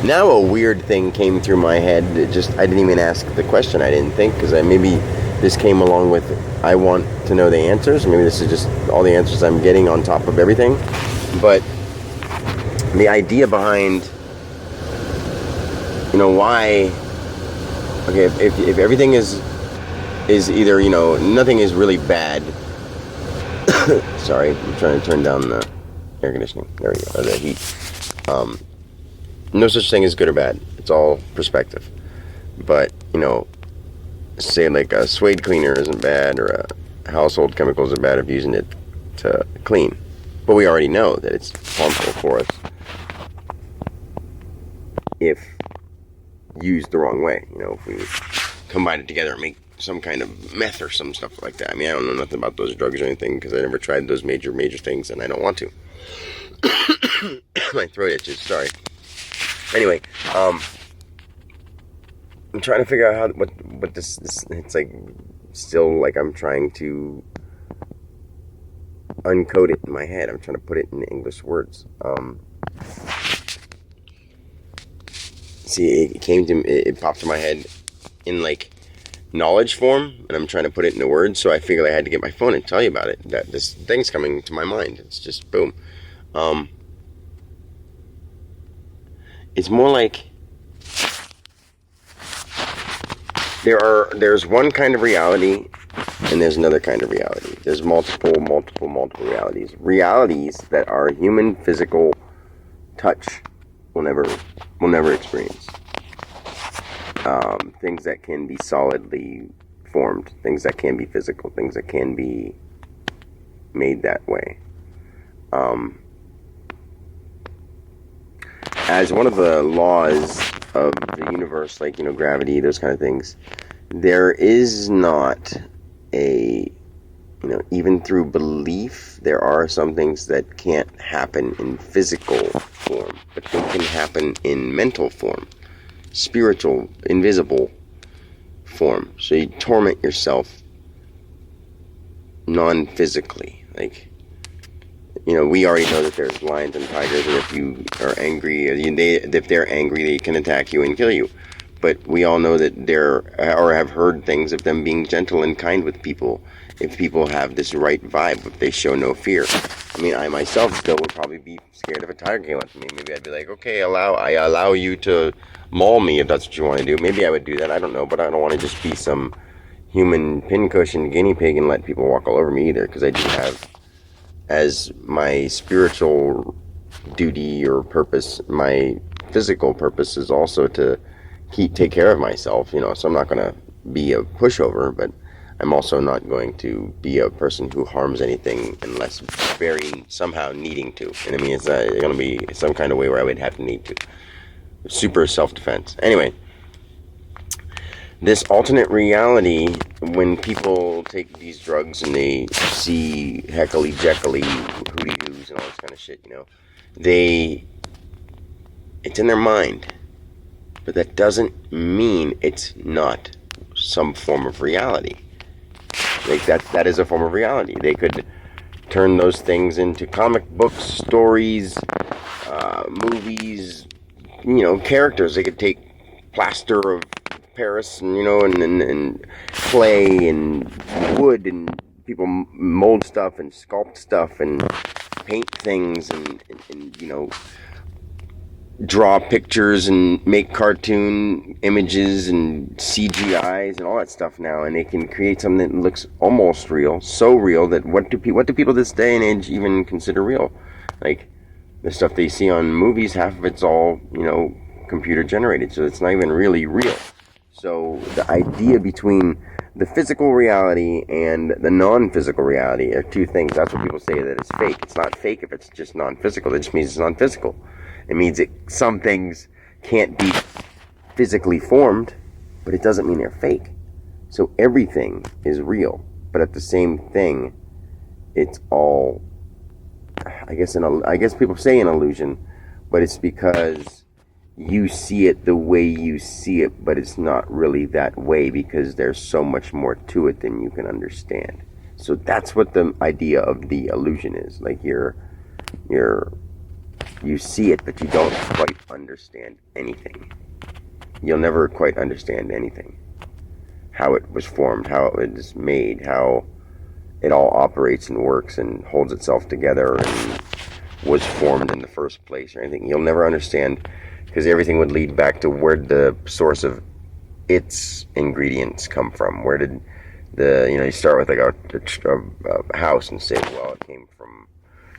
Now a weird thing came through my head. I didn't even ask the question. I didn't think, because maybe this came along with, I want to know the answers. Maybe this is just all the answers I'm getting on top of everything. But the idea behind, why, okay, if everything is either, nothing is really bad. Sorry, I'm trying to turn down the air conditioning. There we go, or the heat. No such thing as good or bad. It's all perspective. But, say like a suede cleaner isn't bad, or a household chemicals are bad if using it to clean. But we already know that it's harmful for us if used the wrong way. If we combine it together and make some kind of meth or some stuff like that. I mean, I don't know nothing about those drugs or anything, because I never tried those major things, and I don't want to. My throat itches, sorry. Anyway, I'm trying to figure out what this it's like, still like I'm trying to uncode it in my head. I'm trying to put it in English words. See, it popped in my head in like knowledge form, and I'm trying to put it into words, so I figured I had to get my phone and tell you about it, that this thing's coming to my mind. It's just boom. It's more like there's one kind of reality, and there's another kind of reality. There's multiple realities. Realities that our human physical touch will never experience. Things that can be solidly formed, things that can be physical, things that can be made that way. As one of the laws of the universe, like, gravity, those kind of things, there is not even through belief, there are some things that can't happen in physical form, but they can happen in mental form, spiritual, invisible form. So you torment yourself non-physically. Like, we already know that there's lions and tigers, and if you are angry, if they're angry, they can attack you and kill you. But we all know that or have heard things of them being gentle and kind with people, if people have this right vibe, if they show no fear. I mean, I myself still would probably be scared if a tiger came up to me. Maybe I'd be like, okay, I allow you to maul me if that's what you want to do. Maybe I would do that, I don't know, but I don't want to just be some human pincushion guinea pig and let people walk all over me either, because I do have, as my spiritual duty or purpose, my physical purpose is also to take care of myself, so I'm not going to be a pushover, but I'm also not going to be a person who harms anything unless very somehow needing to. And I mean, it's going to be some kind of way where I would have to need to. Super self-defense. Anyway, this alternate reality, when people take these drugs and they see heckly jekyll, hooty-hoos and all this kind of shit, it's in their mind. But that doesn't mean it's not some form of reality. Like, that is a form of reality. They could turn those things into comic books, stories, movies, characters. They could take plaster of Paris and, and clay and wood, and people mold stuff and sculpt stuff and paint things and draw pictures and make cartoon images and CGIs and all that stuff now, and they can create something that looks almost real, so real that what do people this day and age even consider real? Like, the stuff they see on movies, half of it's all, computer generated, so it's not even really real. So the idea between the physical reality and the non-physical reality are two things. That's what people say, that it's fake. It's not fake if it's just non-physical. That just means it's non-physical. It means some things can't be physically formed, but it doesn't mean they're fake. So everything is real, but at the same thing, it's all, I guess people say an illusion, but it's because you see it the way you see it, but it's not really that way, because there's so much more to it than you can understand. So that's what the idea of the illusion is. Like, you're You see it, but you don't quite understand anything. You'll never quite understand anything. How it was formed, how it was made, how it all operates and works and holds itself together and was formed in the first place or anything. You'll never understand, because everything would lead back to where the source of its ingredients come from. Where did you start with like a house and say, well, it came from,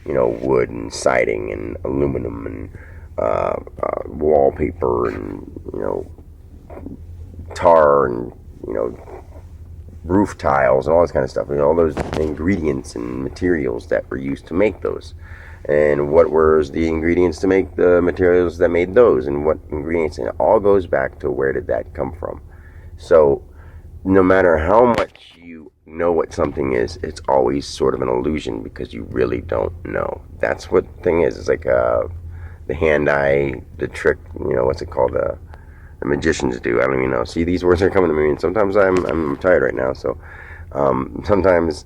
wood and siding and aluminum and wallpaper and, tar and, roof tiles and all this kind of stuff. All those ingredients and materials that were used to make those. And what were the ingredients to make the materials that made those? And what ingredients? And it all goes back to where did that come from? So no matter how much you know what something is, it's always sort of an illusion because you really don't know. That's what the thing is. It's like the hand-eye, the trick, what's it called? The magicians do. I don't even know. See, these words are coming to me, and sometimes I'm tired right now, so sometimes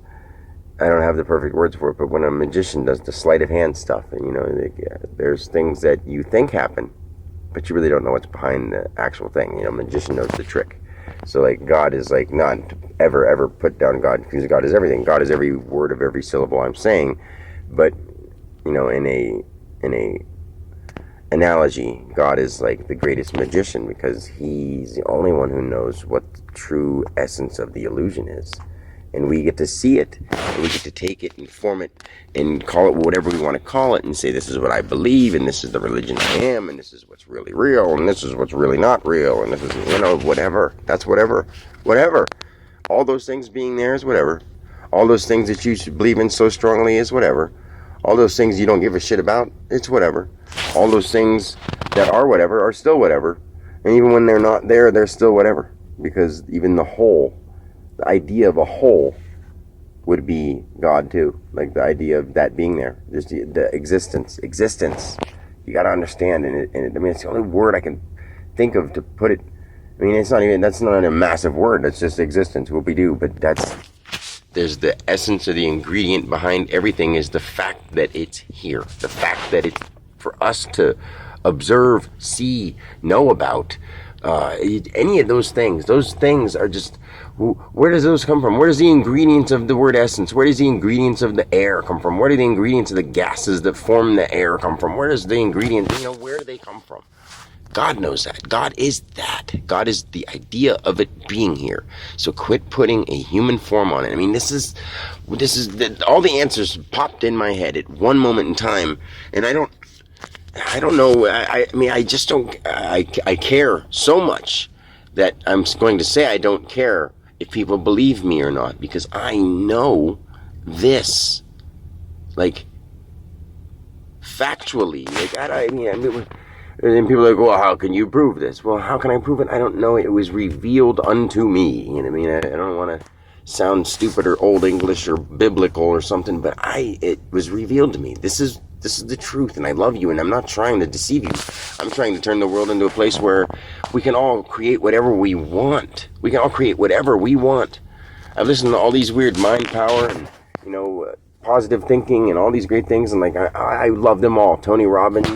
I don't have the perfect words for it, but when a magician does the sleight of hand stuff, and there's things that you think happen, but you really don't know what's behind the actual thing. Magician knows the trick. So like God is like not ever put down God, because God is everything. God is every word of every syllable I'm saying, but in a analogy, God is like the greatest magician because he's the only one who knows what the true essence of the illusion is. And we get to see it, and we get to take it and form it and call it whatever we want to call it and say, this is what I believe, and this is the religion I am, and this is what's really real, and this is what's really not real, and this is, whatever. That's whatever. Whatever. All those things being there is whatever. All those things that you believe in so strongly is whatever. All those things you don't give a shit about, it's whatever. All those things that are whatever are still whatever. And even when they're not there, they're still whatever. Because even the idea of a whole would be God too. Like the idea of that being there. Just the existence. You gotta understand. And it's the only word I can think of to put it. That's not a massive word. That's just existence, what we do. But there's the essence of the ingredient behind everything is the fact that it's here. The fact that it's for us to observe, see, know about. Any of those things are just, where does those come from? Where does the ingredients of the word essence, where does the ingredients of the air come from? Where do the ingredients of the gases that form the air come from? Where does the ingredients, where do they come from? God knows that. God is that. God is the idea of it being here. So quit putting a human form on it. This is all the answers popped in my head at one moment in time, and I don't know. I just don't. I care so much that I'm going to say I don't care if people believe me or not, because I know this, like factually. And people are like, well, how can you prove this? Well, how can I prove it? I don't know. It was revealed unto me. I don't want to sound stupid or old English or biblical or something, but it was revealed to me. This is the truth, and I love you, and I'm not trying to deceive you. I'm trying to turn the world into a place where we can all create whatever we want. We can all create whatever we want. I've listened to all these weird mind power and, positive thinking and all these great things, and I love them all. Tony Robbins,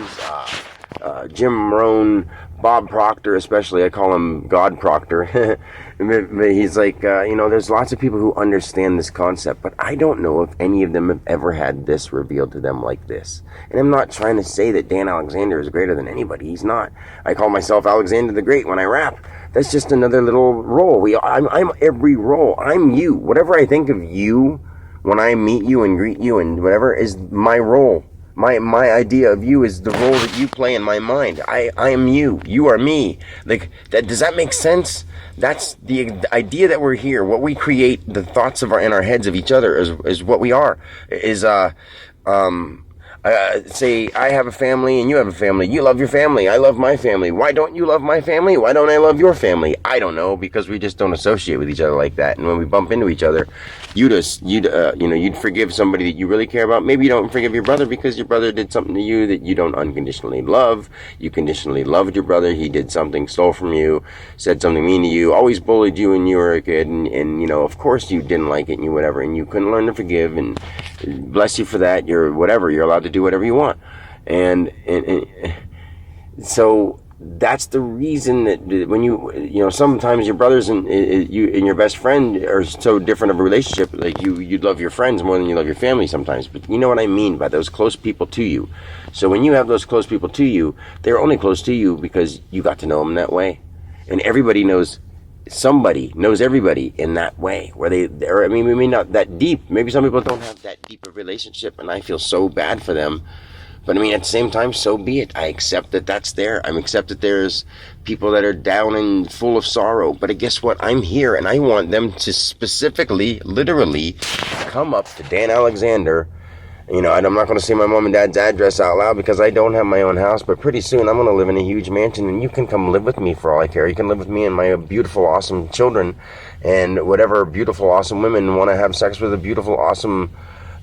Jim Rohn, Bob Proctor, especially. I call him God Proctor. He's like, there's lots of people who understand this concept, but I don't know if any of them have ever had this revealed to them like this. And I'm not trying to say that Dan Alexander is greater than anybody. He's not. I call myself Alexander the Great when I rap. That's just another little role. I'm every role. I'm you. Whatever I think of you when I meet you and greet you and whatever is my role. My idea of you is the role that you play in my mind. I am you. You are me. Like that. Does that make sense? That's the idea that we're here. What we create, the thoughts in our heads of each other is what we are. Say I have a family and you have a family. You love your family. I love my family. Why don't you love my family? Why don't I love your family? I don't know, because we just don't associate with each other like that. And when we bump into each other, you'd forgive somebody that you really care about. Maybe you don't forgive your brother because your brother did something to you that you don't unconditionally love. You conditionally loved your brother. He did something, stole from you, said something mean to you, always bullied you when you were a kid, and of course you didn't like it and you whatever, and you couldn't learn to forgive, and bless you for that. You're allowed to do whatever you want. and so that's the reason that when sometimes your brothers and you and your best friend are so different of a relationship. Like you love your friends more than you love your family sometimes, but you know what I mean by those close people to you. So when you have those close people to you, they're only close to you because you got to know them that way, and somebody knows everybody in that way, where they're, I mean, maybe not that deep. Maybe some people don't have that deep of relationship, and I feel so bad for them. But I mean, at the same time, so be it. I accept that that's there. I accept that there's people that are down and full of sorrow. But guess what? I'm here, and I want them to specifically, literally, come up to Dan Alexander. I'm not going to say my mom and dad's address out loud because I don't have my own house. But pretty soon, I'm going to live in a huge mansion, and you can come live with me for all I care. You can live with me and my beautiful, awesome children, and whatever beautiful, awesome women want to have sex with a beautiful, awesome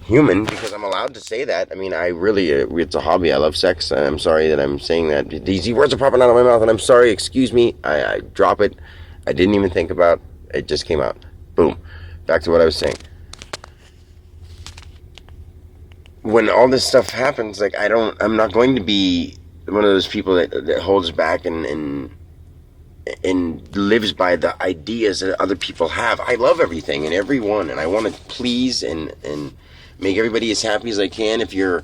human, because I'm allowed to say that. I mean, it's a hobby. I love sex. I'm sorry that I'm saying that. These words are popping out of my mouth, and I'm sorry. Excuse me. I drop it. I didn't even think about it. Just came out. Boom. Back to what I was saying. When all this stuff happens, like, I'm not going to be one of those people that holds back and lives by the ideas that other people have. I love everything and everyone, and I want to please and make everybody as happy as I can. If you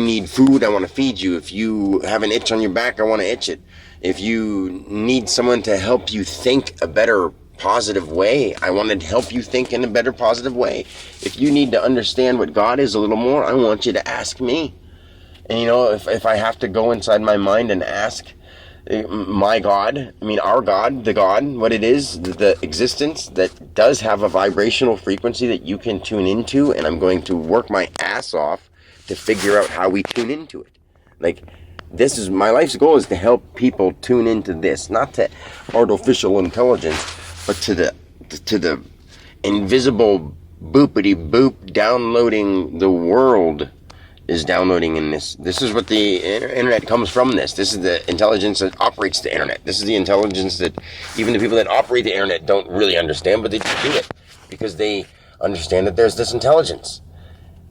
need food, I want to feed you. If you have an itch on your back, I want to itch it. If you need someone to help you think a better positive way, I want to help you think in a better positive way. If you need to understand what God is a little more, I want you to ask me. And if I have to go inside my mind and ask my God, our God, the God, what it is, the existence that does have a vibrational frequency that you can tune into, and I'm going to work my ass off to figure out how we tune into it. Like, this is my life's goal, is to help people tune into this, not to artificial intelligence, but to the invisible boopity boop downloading the world is downloading in this. This is what the internet comes from. This is the intelligence that operates the internet. This is the intelligence that even the people that operate the internet don't really understand, but they just do it because they understand that there's this intelligence.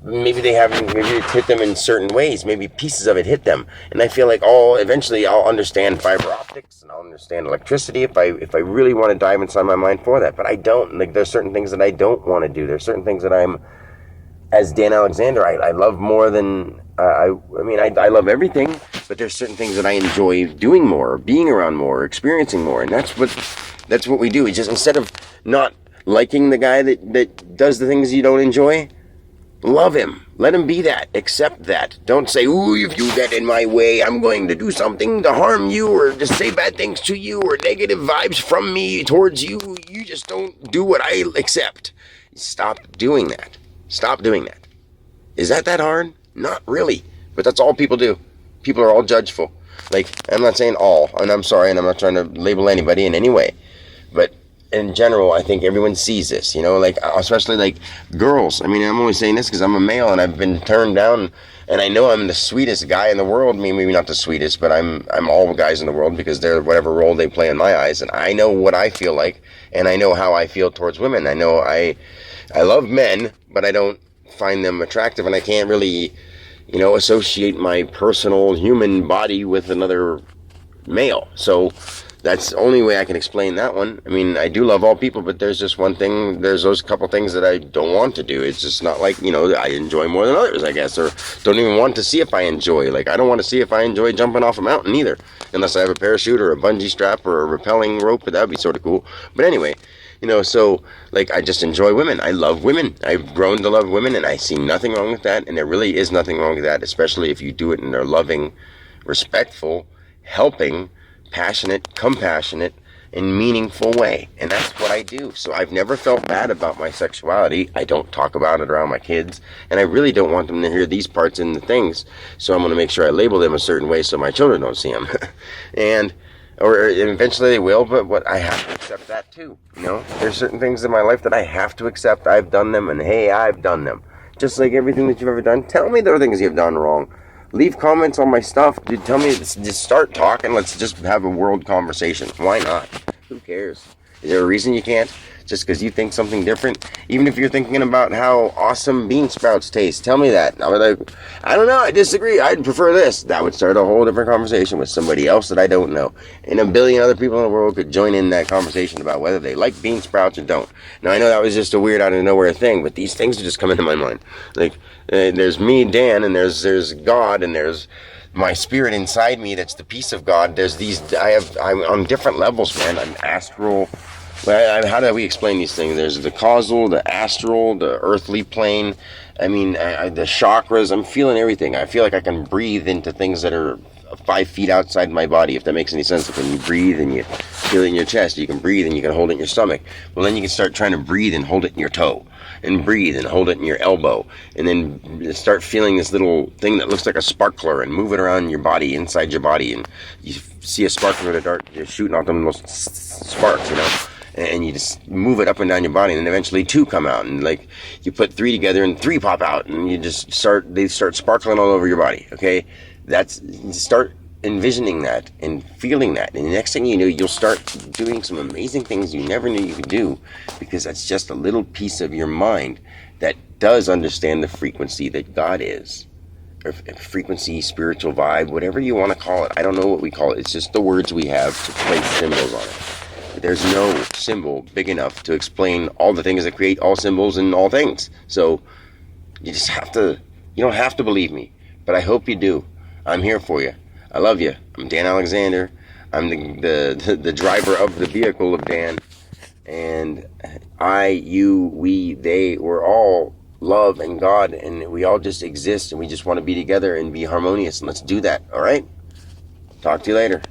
Maybe it's hit them in certain ways. Maybe pieces of it hit them, and I feel like eventually I'll understand fiber optics and I'll understand electricity if I really want to dive inside my mind for that. But I don't. Like, there's certain things that I don't want to do. There's certain things that as Dan Alexander, I love more than, I love everything, but there's certain things that I enjoy doing more, being around more, experiencing more, and that's what we do. It's just, instead of not liking the guy that does the things you don't enjoy, love him. Let him be that. Accept that. Don't say, ooh, if you get in my way, I'm going to do something to harm you, or just say bad things to you, or negative vibes from me towards you. You just don't do what I accept. Stop doing that. Stop doing that. Is that hard? Not really. But that's all people do. People are all judgeful. Like, I'm not saying all, and I'm sorry, and I'm not trying to label anybody in any way. But in general, I think everyone sees this, like, especially like girls. I'm only saying this because I'm a male and I've been turned down, and I know I'm the sweetest guy in the world. Maybe not the sweetest, but I'm all the guys in the world because they're whatever role they play in my eyes, and I know what I feel like, and I know how I feel towards women. I know I love men, but I don't find them attractive, and I can't really, associate my personal human body with another male. So that's the only way I can explain that one. I do love all people, but there's just one thing, there's those couple things that I don't want to do. It's just not like, I enjoy more than others, I guess, or don't even want to see if I enjoy. Like, I don't want to see if I enjoy jumping off a mountain either, unless I have a parachute or a bungee strap or a rappelling rope, but that'd be sort of cool. But anyway, so, like, I just enjoy women. I love women. I've grown to love women, and I see nothing wrong with that, and there really is nothing wrong with that, especially if you do it in a loving, respectful, helping, passionate, compassionate, and meaningful way. And that's what I do. So I've never felt bad about my sexuality. I don't talk about it around my kids, and I really don't want them to hear these parts in the things, so I'm going to make sure I label them a certain way so my children don't see them. Or eventually they will, but what I have to accept that too. There's certain things in my life that I have to accept. I've done them, and hey, I've done them. Just like everything that you've ever done. Tell me the things you've done wrong. Leave comments on my stuff. Dude, tell me, just start talking. Let's just have a world conversation. Why not? Who cares? Is there a reason you can't? just because you think something different. Even if you're thinking about how awesome bean sprouts taste, tell me that. I would like, I don't know, I disagree, I'd prefer this. That would start a whole different conversation with somebody else that I don't know. And a billion other people in the world could join in that conversation about whether they like bean sprouts or don't. Now, I know that was just a weird out of nowhere thing, but these things are just coming to my mind. Like, there's me, Dan, and there's God, and there's my spirit inside me that's the peace of God. There's these, I'm on different levels, man. I'm astral. How do we explain these things? There's the causal, the astral, the earthly plane. I mean, the chakras. I'm feeling everything. I feel like I can breathe into things that are 5 feet outside my body, if that makes any sense. Like when you breathe and you feel it in your chest, you can breathe and you can hold it in your stomach. Well, then you can start trying to breathe and hold it in your toe, and breathe and hold it in your elbow, and then start feeling this little thing that looks like a sparkler and move it around your body, inside your body, and you see a sparkler in the dark, you're shooting off them little sparks, you know, and you just move it up and down your body, and then eventually 2 come out, and like you put 3 together and 3 pop out, and they start sparkling all over your body. Okay, start envisioning that and feeling that, and the next thing you know, you'll start doing some amazing things you never knew you could do, because that's just a little piece of your mind that does understand the frequency that God is, or frequency, spiritual vibe, whatever you want to call it. I don't know what we call it. It's just the words we have to place symbols on it. There's no symbol big enough to explain all the things that create all symbols and all things. So you don't have to believe me, but I hope you do. I'm here for you. I love you. I'm Dan Alexander. I'm the driver of the vehicle of Dan. And I, you, we, they, we're all love and God, and we all just exist, and we just want to be together and be harmonious. And let's do that, all right? Talk to you later.